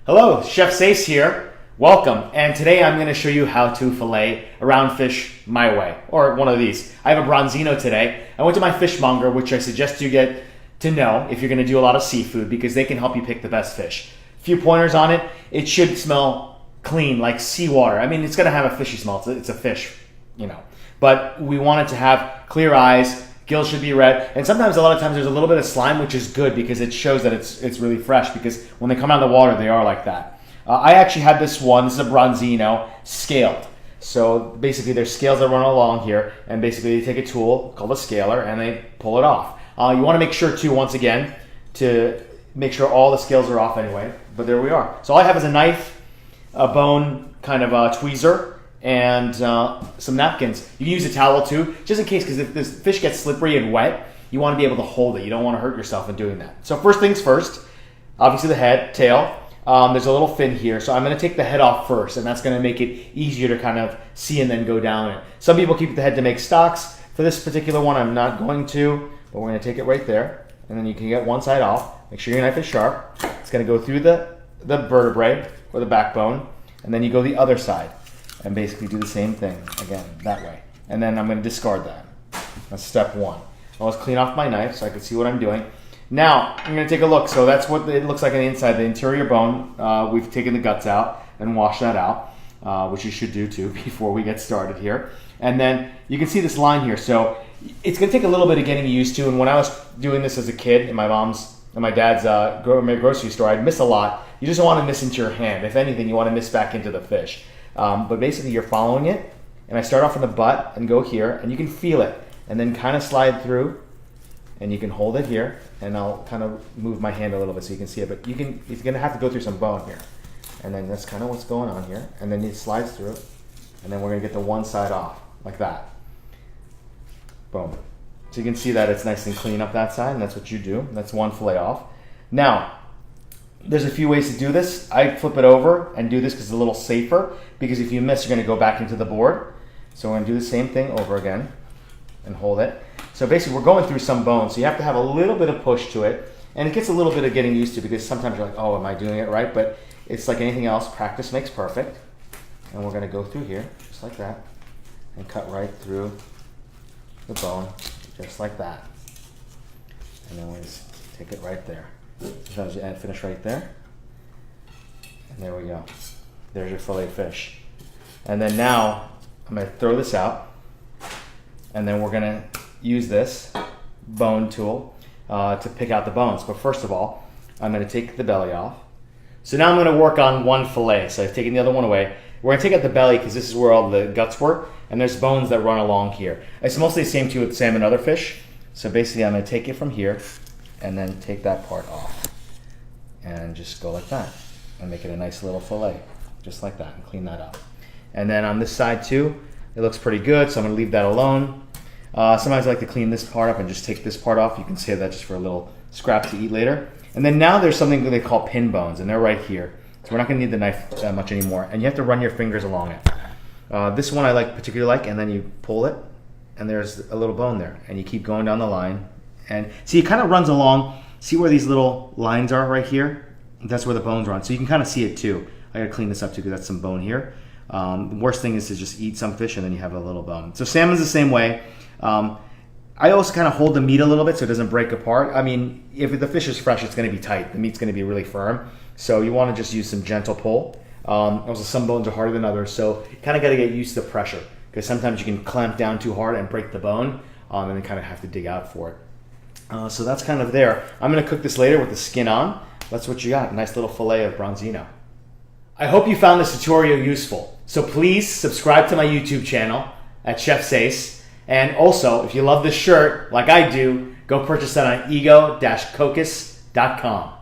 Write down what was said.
Hello, Chef Seis here. Welcome. And today I'm going to show you how to fillet a round fish my way, or one of these. I have a Branzino today. I went to my fishmonger, which I suggest you get to know if you're going to do a lot of seafood because they can help you pick the best fish. A few pointers on it. It should smell clean, like seawater. I mean, it's going to have a fishy smell. It's a fish, you know. But we want it to have clear eyes. Gills should be red, and sometimes, a lot of times, there's a little bit of slime, which is good because it shows that it's really fresh. Because when they come out of the water, they are like that. I actually had this one. This is a Branzino scaled. So basically, there's scales that run along here, and basically they take a tool called a scaler and they pull it off. You want to make sure too, once again, to make sure all the scales are off anyway. But there we are. So all I have is a knife, a bone kind of tweezer, and some napkins. You can use a towel too, just in case, because if this fish gets slippery and wet, you want to be able to hold it. You don't want to hurt yourself in doing that. So first things first, obviously the head, tail. There's a little fin here, so I'm going to take the head off first, and that's going to make it easier to kind of see and then go down it. Some people keep the head to make stocks. For this particular one, I'm not going to, but we're going to take it right there, and then you can get one side off. Make sure your knife is sharp. It's going to go through the vertebrae, or the backbone, and then you go the other side. And basically do the same thing, again, that way. And then I'm going to discard that. That's step one. I'll just clean off my knife so I can see what I'm doing. Now, I'm going to take a look. So that's what it looks like on the inside, the interior bone. We've taken the guts out and washed that out, which you should do too before we get started here. And then you can see this line here. So it's going to take a little bit of getting used to. And when I was doing this as a kid in my mom's and my dad's grocery store, I'd miss a lot. You just don't want to miss into your hand. If anything, you want to miss back into the fish. But basically you're following it, and I start off in the butt and go here, and you can feel it, and then kind of slide through, and you can hold it here, and I'll kind of move my hand a little bit so you can see it, but it's going to have to go through some bone here, and then that's kind of what's going on here, and then it slides through, and then we're going to get the one side off, like that. Boom. So you can see that it's nice and clean up that side, and that's what you do. That's one fillet off. Now, there's a few ways to do this. I flip it over and do this because it's a little safer, because if you miss, you're going to go back into the board. So we're going to do the same thing over again and hold it. So basically we're going through some bone, so you have to have a little bit of push to it, and it gets a little bit of getting used to, because sometimes you're like, oh, am I doing it right? But it's like anything else, practice makes perfect. And we're going to go through here just like that and cut right through the bone just like that. And then we just take it right there. Sometimes you finish right there, and there we go. There's your fillet fish. And then now I'm going to throw this out, and then we're going to use this bone tool to pick out the bones. But first of all, I'm going to take the belly off. So now I'm going to work on one fillet. So I've taken the other one away. We're going to take out the belly because this is where all the guts were, and there's bones that run along here. It's mostly the same too with salmon and other fish. So basically I'm going to take it from here and then take that part off and just go like that and make it a nice little fillet, just like that, and clean that up. And then on this side too, it looks pretty good, so I'm going to leave that alone. Sometimes I like to clean this part up and just take this part off. You can save that just for a little scrap to eat later. And then now there's something that they call pin bones, and they're right here. So we're not going to need the knife that much anymore, and you have to run your fingers along it. This one I particularly like, and then you pull it, and there's a little bone there, and you keep going down the line. And see, it kind of runs along. See where these little lines are right here? That's where the bones run. So you can kind of see it too. I gotta clean this up too because that's some bone here. The worst thing is to just eat some fish and then you have a little bone. So salmon's the same way. I also kind of hold the meat a little bit so it doesn't break apart. I mean, if the fish is fresh, it's gonna be tight. The meat's gonna be really firm. So you wanna just use some gentle pull. Also, some bones are harder than others. So you kind of gotta get used to the pressure, because sometimes you can clamp down too hard and break the bone, and then kind of have to dig out for it. So that's kind of there. I'm going to cook this later with the skin on. That's what you got, a nice little fillet of Branzino. I hope you found this tutorial useful. So please subscribe to my YouTube channel at Chef Seis. And also, if you love this shirt like I do, go purchase that on ego-cocos.com.